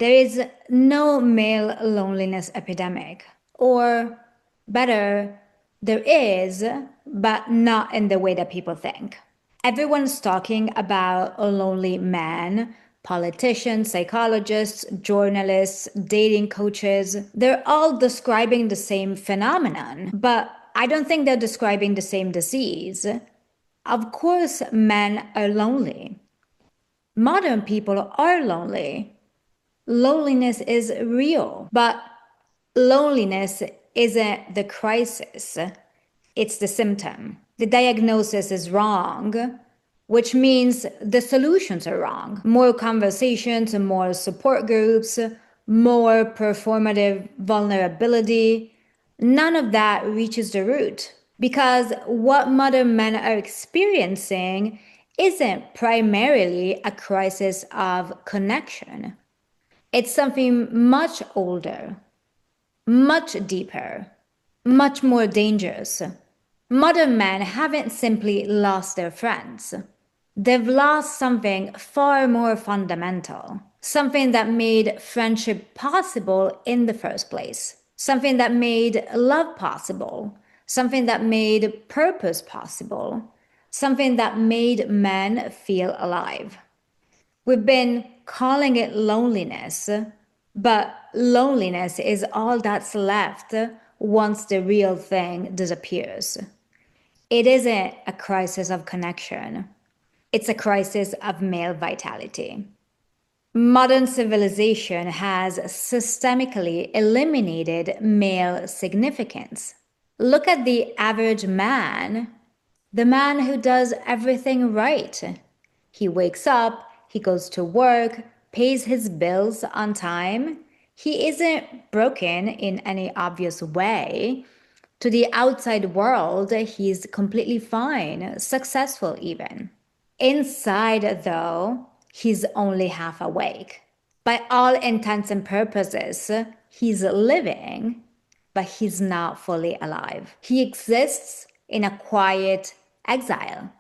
There is no male loneliness epidemic, or better, there is, but not in the way that people think. Everyone's talking about a lonely man. Politicians, psychologists, journalists, dating coaches, they're all describing the same phenomenon, but I don't think they're describing the same disease. Of course, men are lonely. Modern people are lonely. Loneliness is real, but loneliness isn't the crisis, it's the symptom. The diagnosis is wrong, which means the solutions are wrong. More conversations, more support groups, more performative vulnerability. None of that reaches the root, because what modern men are experiencing isn't primarily a crisis of connection. It's something much older, much deeper, much more dangerous. Modern men haven't simply lost their friends. They've lost something far more fundamental, something that made friendship possible in the first place, something that made love possible, something that made purpose possible, something that made men feel alive. We've been calling it loneliness, but loneliness is all that's left once the real thing disappears. It isn't a crisis of connection. It's a crisis of male vitality. Modern civilization has systemically eliminated male significance. Look at the average man, the man who does everything right. He wakes up, he goes to work, pays his bills on time. He isn't broken in any obvious way. To the outside world, he's completely fine, successful even. Inside, though, he's only half awake. By all intents and purposes, he's living, but he's not fully alive. He exists in a quiet exile.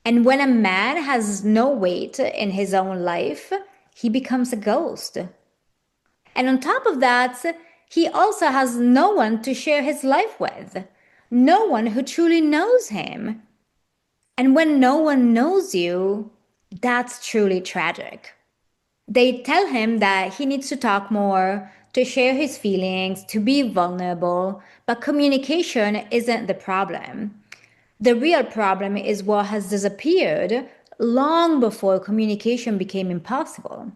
And when a man has no weight in his own life, he becomes a ghost. And on top of that, he also has no one to share his life with, no one who truly knows him. And when no one knows you, that's truly tragic. They tell him that he needs to talk more, to share his feelings, to be vulnerable, but communication isn't the problem. The real problem is what has disappeared long before communication became impossible.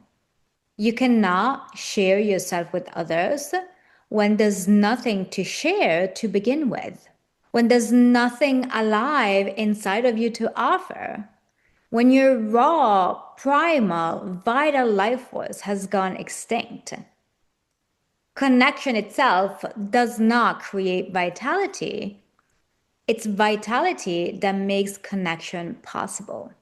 You cannot share yourself with others when there's nothing to share to begin with, when there's nothing alive inside of you to offer, when your raw, primal, vital life force has gone extinct. Connection itself does not create vitality. It's vitality that makes connection possible.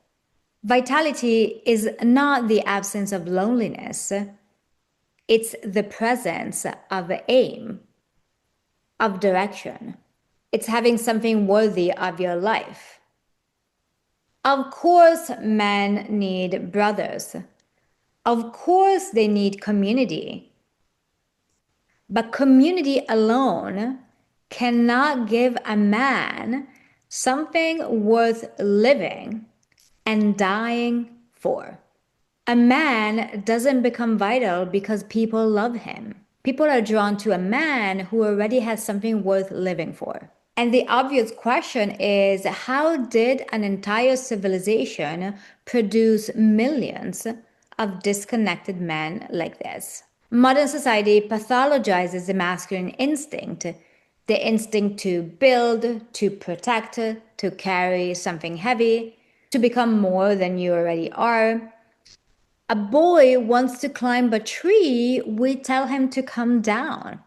Vitality is not the absence of loneliness. It's the presence of aim, of direction. It's having something worthy of your life. Of course, men need brothers. Of course, they need community. But community alone cannot give a man something worth living and dying for. A man doesn't become vital because people love him. People are drawn to a man who already has something worth living for. And the obvious question is, how did an entire civilization produce millions of disconnected men like this? Modern society pathologizes the masculine instinct, the instinct to build, to protect, to carry something heavy, to become more than you already are. A boy wants to climb a tree, we tell him to come down.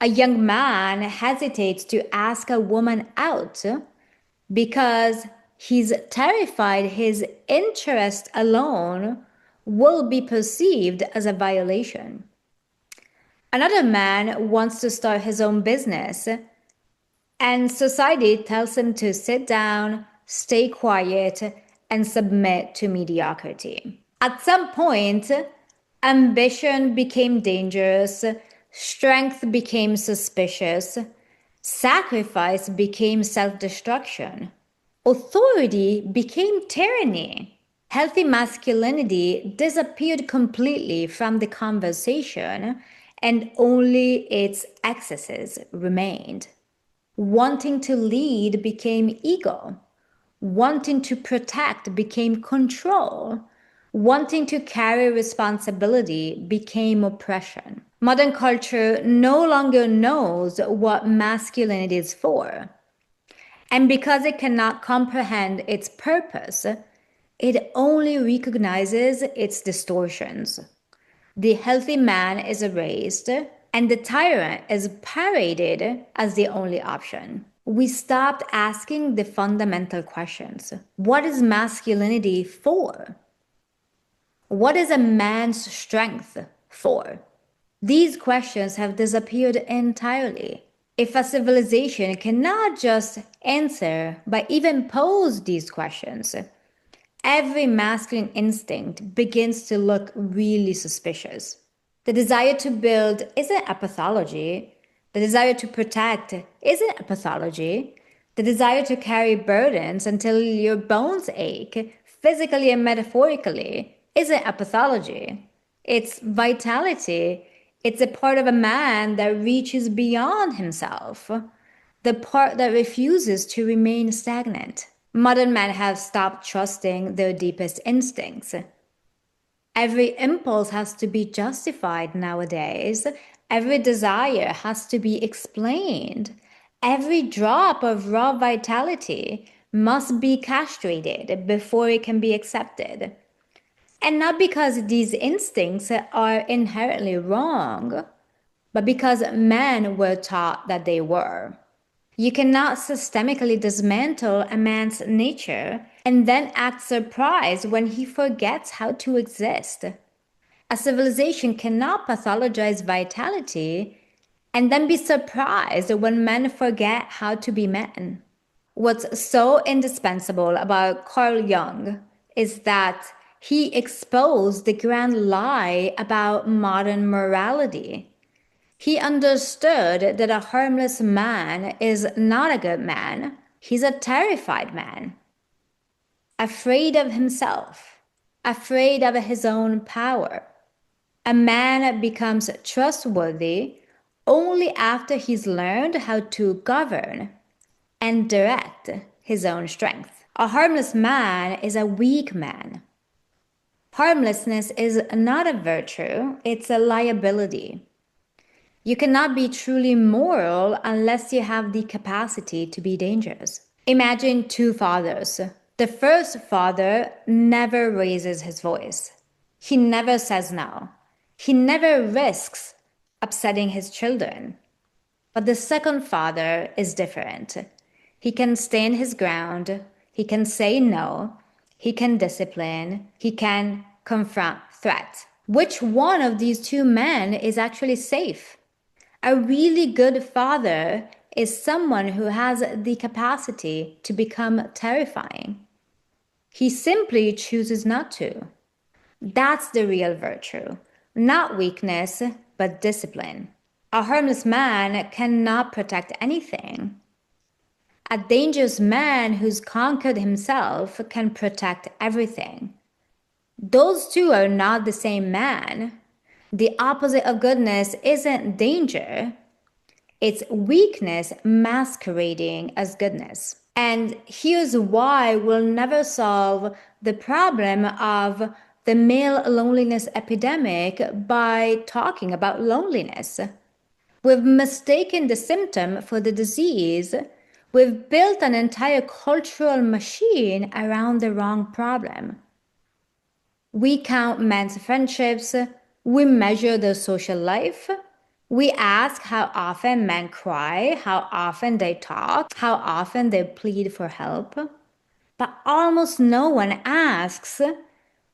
A young man hesitates to ask a woman out because he's terrified his interest alone will be perceived as a violation. Another man wants to start his own business, and society tells him to sit down, stay quiet, and submit to mediocrity. At some point, Ambition became dangerous, strength became suspicious, sacrifice became self-destruction, authority became tyranny. Healthy masculinity disappeared completely from the conversation, and only its excesses remained. Wanting to lead became ego. Wanting to protect became control. Wanting to carry responsibility became oppression. Modern culture no longer knows what masculinity is for. And because it cannot comprehend its purpose, it only recognizes its distortions. The healthy man is erased, and the tyrant is paraded as the only option. We stopped asking the fundamental questions. What is masculinity for? What is a man's strength for? These questions have disappeared entirely. If a civilization cannot just answer but even pose these questions, every masculine instinct begins to look really suspicious. The desire to build isn't a pathology. The desire to protect isn't a pathology. The desire to carry burdens until your bones ache, physically and metaphorically, isn't a pathology. It's vitality. It's a part of a man that reaches beyond himself, the part that refuses to remain stagnant. Modern men have stopped trusting their deepest instincts. Every impulse has to be justified nowadays. Every desire has to be explained. Every drop of raw vitality must be castrated before it can be accepted. And not because these instincts are inherently wrong, but because men were taught that they were. You cannot systemically dismantle a man's nature and then act surprised when he forgets how to exist. A civilization cannot pathologize vitality and then be surprised when men forget how to be men. What's so indispensable about Carl Jung is that he exposed the grand lie about modern morality. He understood that a harmless man is not a good man. He's a terrified man, afraid of himself, afraid of his own power. A man becomes trustworthy only after he's learned how to govern and direct his own strength. A harmless man is a weak man. Harmlessness is not a virtue, it's a liability. You cannot be truly moral unless you have the capacity to be dangerous. Imagine two fathers. The first father never raises his voice. He never says no. He never risks upsetting his children. But the second father is different. He can stand his ground. He can say no. He can discipline. He can confront threat. Which one of these two men is actually safe? A really good father is someone who has the capacity to become terrifying. He simply chooses not to. That's the real virtue. Not weakness, but discipline. A harmless man cannot protect anything. A dangerous man who's conquered himself can protect everything. Those two are not the same man. The opposite of goodness isn't danger. It's weakness masquerading as goodness. And here's why we'll never solve the problem of the male loneliness epidemic by talking about loneliness. We've mistaken the symptom for the disease. We've built an entire cultural machine around the wrong problem. We count men's friendships. We measure their social life. We ask how often men cry, how often they talk, how often they plead for help. But almost no one asks,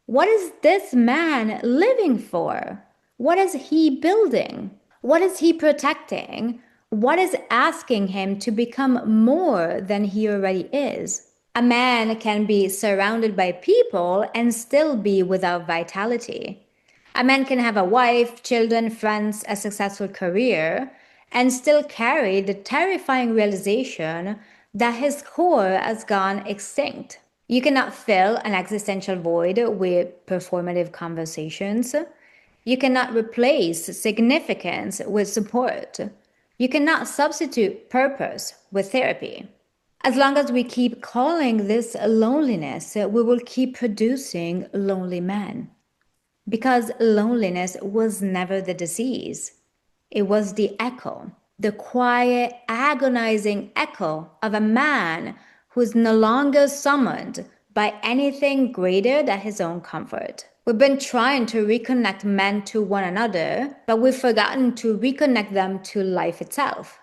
what is this man living for? What is he building? What is he protecting? What is asking him to become more than he already is? A man can be surrounded by people and still be without vitality. A man can have a wife, children, friends, a successful career, and still carry the terrifying realization that his core has gone extinct. You cannot fill an existential void with performative conversations. You cannot replace significance with support. You cannot substitute purpose with therapy. As long as we keep calling this loneliness, we will keep producing lonely men. Because loneliness was never the disease, it was the echo, the quiet, agonizing echo of a man who is no longer summoned by anything greater than his own comfort. We've been trying to reconnect men to one another, but we've forgotten to reconnect them to life itself.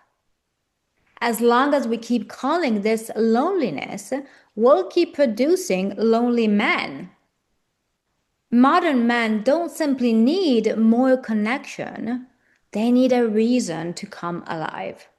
As long as we keep calling this loneliness, we'll keep producing lonely men. Modern men don't simply need more connection, they need a reason to come alive.